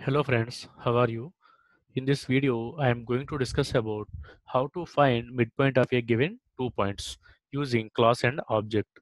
Hello friends, how are you? In this video, I am going to discuss about how to find midpoint of a given 2 points using class and object.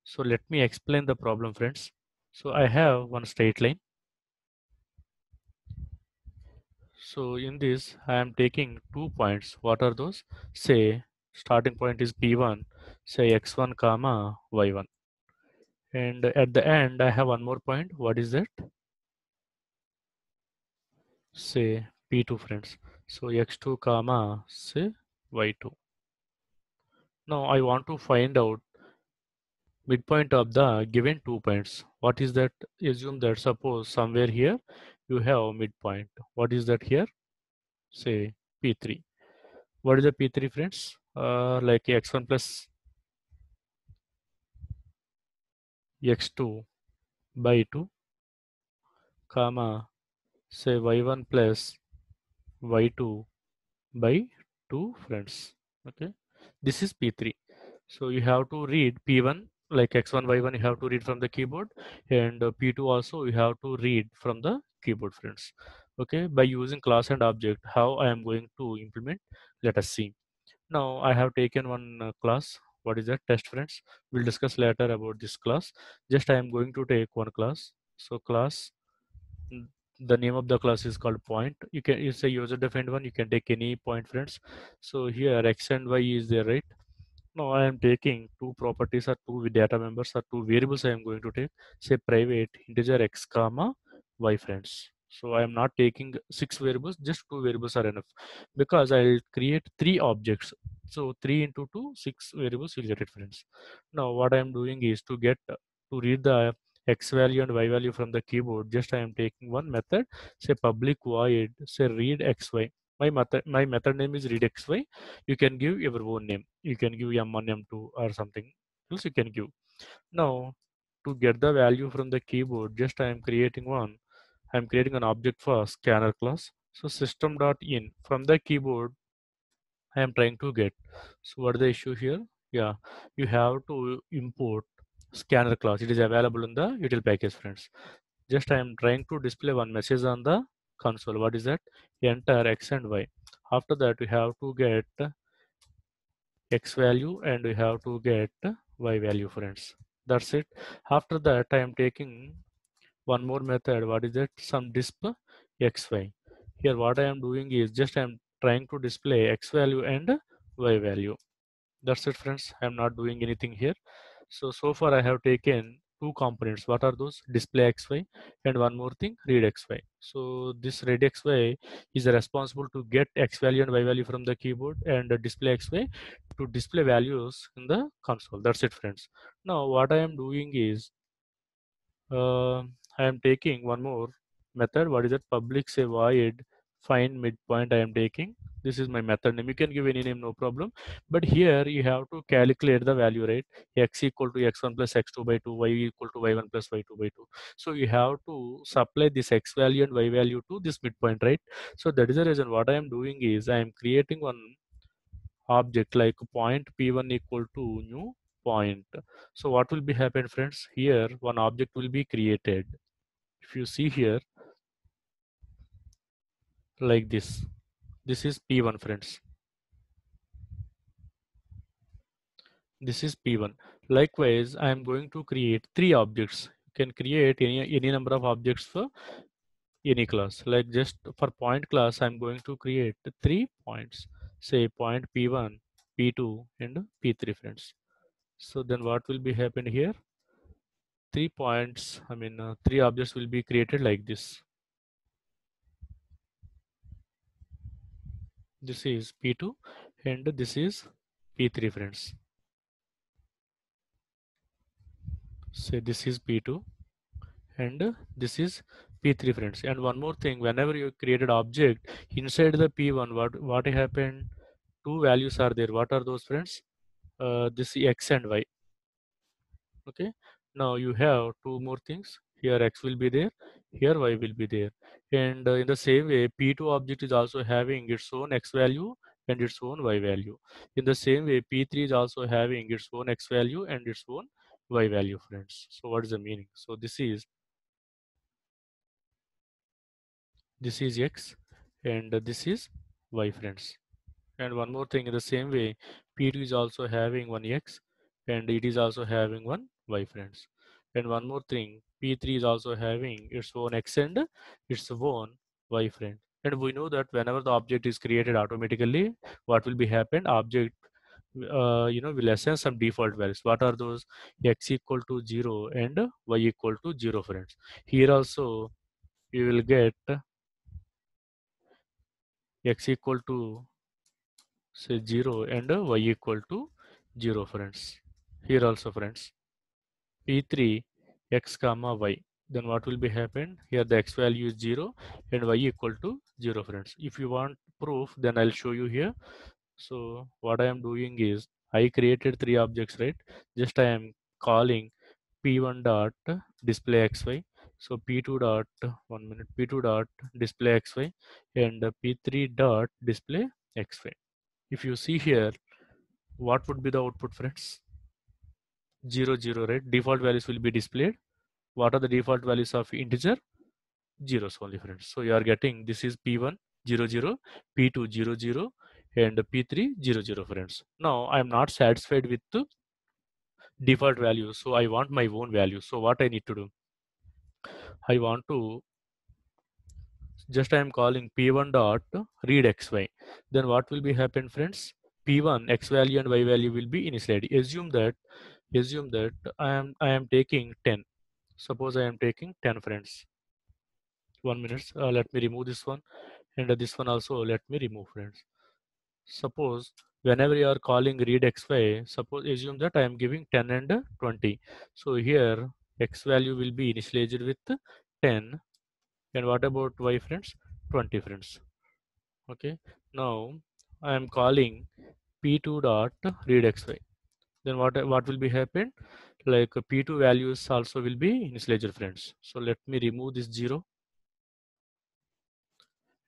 So let me explain the problem friends. So I have one straight line. So in this, I am taking 2 points. What are those? Say starting point is P1, say x1 comma y1. And at the end, I have one more point. What is that? Say P2 friends. So x2 comma say y2. Now I want to find out midpoint of the given 2 points. What is that? Assume that suppose somewhere here you have midpoint. What is that here? Say P3. What is the P3 friends? Like x1 plus x2 by 2 comma say y1 plus y2 by 2 friends. Okay, this is P3. So you have to read P1 like x1 y1 you have to read from the keyboard, and P2 also you have to read from the keyboard friends. Okay, by using class and object, how I am going to implement, let us see. Now I have taken one class. What is that? Test friends. We'll discuss later about this class. Just I am going to take one class. So class, mm, the name of the class is called point. You can, it's a user defined one, you can take any point friends. So here x and y is there, right? Now I am taking two properties or two data members or two variables I am going to take. Say private integer x comma y friends. So I am not taking six variables, just two variables are enough because I'll create three objects. So 3 into 2, 6 variables will get it friends. Now what I am doing is to read the x value and y value from the keyboard. Just I am taking one method, say public void, say read xy. My method name is read xy. You can give your own name. You can give m1 m2 or something else you can give. Now to get the value from the keyboard, just I am creating an object for scanner class. So system.in from the keyboard I am trying to get. So what is the issue here? Yeah, you have to import scanner class. It is available in the util package friends. Just I am trying to display one message on the console. What is that? Enter x and y. After that we have to get x value and we have to get y value friends. That's it. After that I am taking one more method. What is that? Some disp xy. Here what I am doing is just I am trying to display x value and y value. That's it friends. I am not doing anything here. So far I have taken two components. What are those? Display xy and one more thing, read xy. So this read xy is responsible to get x value and y value from the keyboard, and display xy to display values in the console. That's it friends. Now what I am doing is uh, I am taking one more method. What is that? Public say void find midpoint I am taking. This is my method name. You can give any name, no problem. But here you have to calculate the value, right? X equal to x1 plus x2 by 2, y equal to y1 plus y2 by 2. So you have to supply this x value and y value to this midpoint, right? So that is the reason what I am doing is I am creating one object like point p1 equal to new point. So what will be happen friends? Here one object will be created. If you see here like this is p1 friends. This is p1. Likewise I am going to create three objects. You can create any number of objects for any class. Like just for point class I'm going to create three points, say point p1, p2 and p3 friends. So then what will be happen here? 3 points, three objects will be created like this. This is P2 and this is P3 friends. Say this is P2 and this is P3 friends. And one more thing, whenever you created object inside the P1, what happened? Two values are there. What are those friends? This is X and Y. Okay, now you have two more things. Here x will be there, here y will be there, and in the same way p2 object is also having its own x value and its own y value. In the same way p3 is also having its own x value and its own y value friends. So what is the meaning? So this is this is x, and this is y, friends. And one more thing, in the same way, P2 is also having one x, and it is also having one y, friends. And one more thing, P3 is also having its own x and its own y, friend. And we know that whenever the object is created automatically, what will be happen? Object will assign some default values. What are those? X equal to 0 and y equal to 0, friends. Here also you will get x equal to say 0 and y equal to 0, friends. Here also, friends, p3 x comma y. Then what will be happen? Here the x value is 0 and y equal to 0, friends. If you want proof, then I'll show you here. So what I am doing is I created three objects, right? Just I am calling p1 dot display xy. So p2 dot 1 minute, p2 dot display xy, and p3 dot display xy. If you see here, what would be the output, friends? 0 0, right? Default values will be displayed. What are the default values of integer? Zeros only, friends. So you are getting this is p1 0 0, p2 0 0, and p3 0 0, friends. Now I am not satisfied with the default values, so I want my own value. So what I need to do? I want to just I am calling p1 dot read xy. Then what will be happen, friends? P1 x value and y value will be initialized. Assume that I am taking 10. Suppose I am taking 10, friends. 1 minute. Let me remove this one, and this one also let me remove, friends. Suppose whenever you are calling read xy, suppose assume that I am giving 10 and 20. So here x value will be initialized with 10, and what about y, friends? 20, friends. Okay. Now I am calling p2 dot read xy. Then what will be happen? Like p2 values also will be initialized, friends. So let me remove this 0,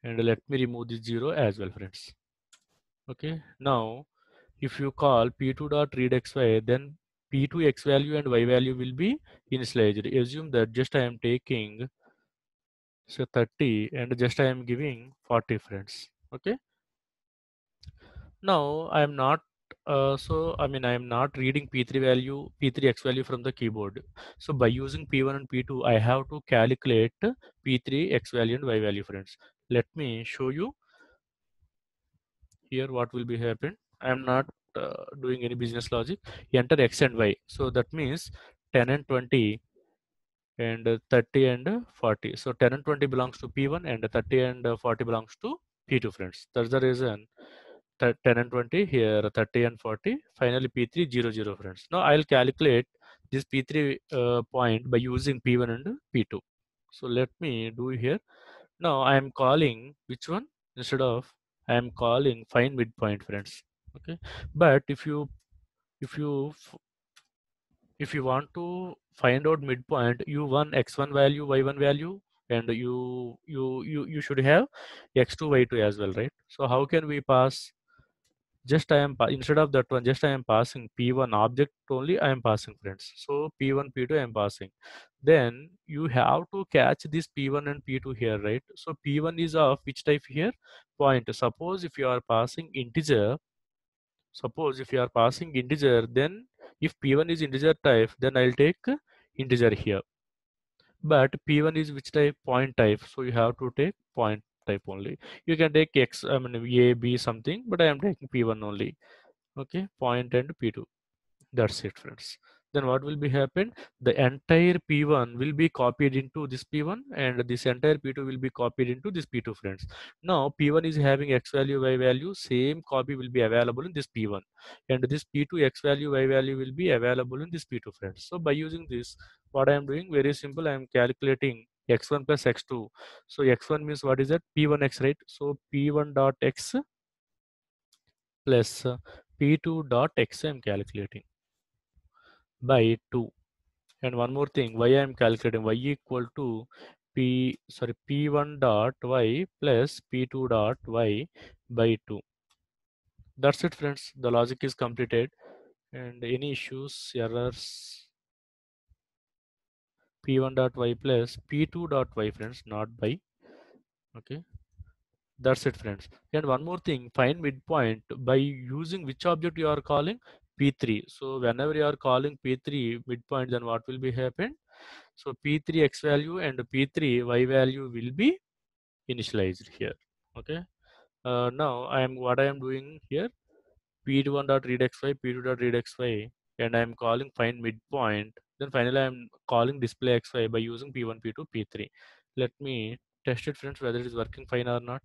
and let me remove this 0 as well, friends. Okay. Now if you call p2 dot read xy, then p2 x value and y value will be initialized. Assume that just I am taking say 30 and just I am giving 40, friends. Okay. Now I am not I am not reading p3 value, p3 x value from the keyboard. So by using p1 and p2, I have to calculate p3 x value and y value, friends. Let me show you here what will be happen. I am not doing any business logic. Enter x and y. So that means 10 and 20 and 30 and 40. So 10 and 20 belongs to P1 and 30 and 40 belongs to P2, friends. That's the reason 10 and 20 here, 30 and 40. Finally P3 0 0, friends. Now I'll calculate this P3 point by using P1 and P2. So let me do here. Now I am calling which one? Instead of I am calling find midpoint, friends. Okay. But if you if you want to find out midpoint, u1 x1 value, y1 value, and you should have x2 y2 as well, right? So how can we pass? Just instead of that one, just I am passing p1 object only, I am passing, friends. So p1 p2 I am passing. Then you have to catch this p1 and p2 here, right? So p1 is of which type here? Point. Suppose if you are passing integer, suppose if you are passing integer, then if p1 is integer type, then I'll take integer here. But p1 is which type? Point type. So you have to take point type only. You can take x, I mean a, b something, but I am taking p1 only. Okay, point and p2. That's it, friends. Then what will be happen? The entire P1 will be copied into this P1, and this entire P2 will be copied into this P2, friends. Now P1 is having X value, Y value, same copy will be available in this P1. And this P2 X value, Y value will be available in this P2, friends. So by using this, what I am doing, very simple, I am calculating x1 plus x2. So x1 means what is that? P1x, right? So P1 dot x plus P2 dot x I am calculating by 2. And one more thing, y I am calculating y equal to p1 dot y plus p2 dot y by 2. That's it, friends. The logic is completed. And any issues, errors, p1 dot y plus p2 dot y, friends, not by. Okay, that's it, friends. And one more thing, find midpoint by using which object you are calling, P3. So whenever you are calling P3 midpoint, then what will be happen? So P3 x value and P3 y value will be initialized here. Okay. Now what I am doing here, P1 dot read xy, P2 dot read xy, and I am calling find midpoint. Then finally I am calling display xy by using P1, P2, P3. Let me test it, friends, whether it is working fine or not.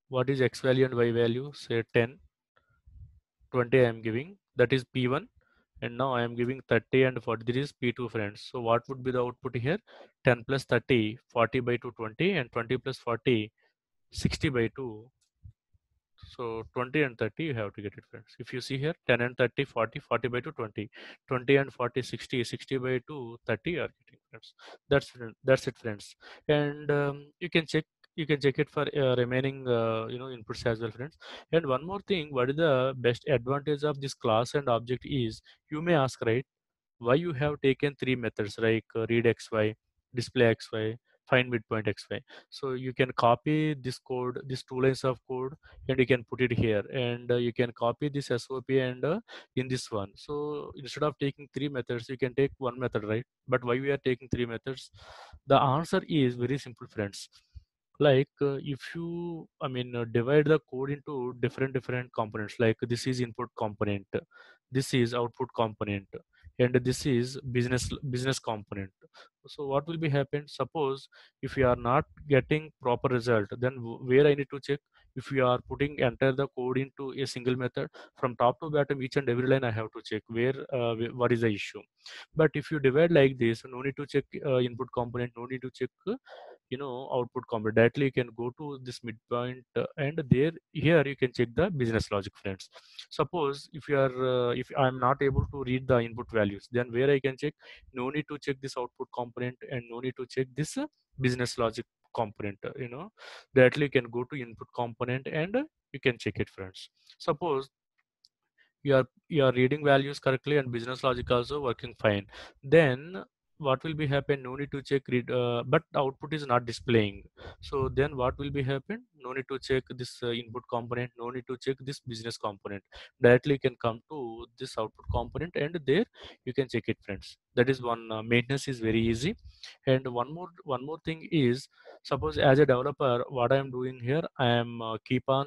What is x value and y value? Say 10, 20 I am giving. That is P1. And now I am giving 30 and 40. This is P2, friends. So what would be the output here? 10 plus 30, 40 by 2, 20, and 20 plus 40, 60 by 2. So 20 and 30 you have to get it, friends. If you see here, 10 and 30, 40, 40 by 2, 20, 20 and 40, 60, 60 by 2, 30 you are getting, friends. That's it, friends. And you can check it for remaining inputs as well, friends. And one more thing, what is the best advantage of this class and object is, you may ask, right, why you have taken three methods like read xy, display xy, find midpoint xy. So you can copy this code, these two lines of code, and you can put it here, and you can copy this sop and in this one. So instead of taking three methods, you can take one method, right? But why we are taking three methods? The answer is very simple, friends. Like if you divide the code into different components, like this is input component, this is output component, and this is business component. So what will be happen? Suppose if you are not getting proper result, then where I need to check? If you are putting enter the code into a single method, from top to bottom each and every line I have to check where what is the issue. But if you divide like this, no need to check input component, no need to check output component. Directly you can go to this midpoint, and there here you can check the business logic, friends. Suppose if I'm not able to read the input values, then where I can check? No need to check this output component, and no need to check this business logic component. Directly you can go to input component, and you can check it, friends. Suppose you are reading values correctly and business logic also working fine, then what will be happen? No need to check read, but output is not displaying. So then what will be happen? No need to check this input component, no need to check this business component. Directly you can come to this output component, and there you can check it, friends. That is one, maintenance is very easy. And one more thing is, suppose as a developer, what I am doing here, I am keep on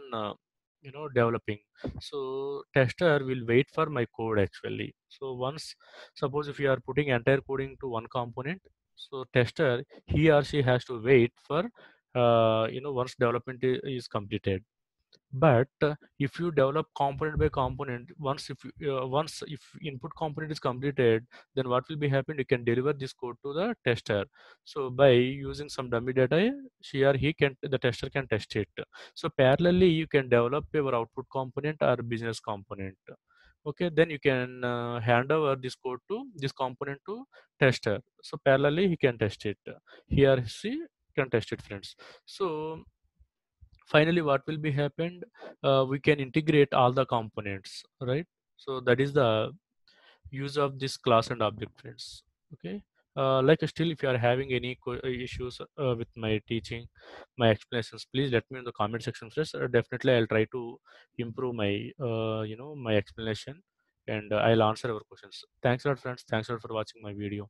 developing. So tester will wait for my code actually. So once, suppose if you are putting entire coding to one component, so tester, he or she has to wait for once development is completed. But if you develop component by component, once if input component is completed, then what will be happen? You can deliver this code to the tester. So by using some dummy data, she or he can, the tester can test it. So parallelly you can develop your output component or business component. Okay, then you can hand over this code to this component to tester. So parallelly he can test it, he or she can test it, friends. So finally what will be happened, we can integrate all the components, right? So that is the use of this class and object, friends. Okay. Like still, if you are having any issues with my teaching, my explanations, please let me in the comment section, friends. Definitely I'll try to improve my my explanation, and I'll answer your questions. Thanks a lot, friends. Thanks a lot for watching my video.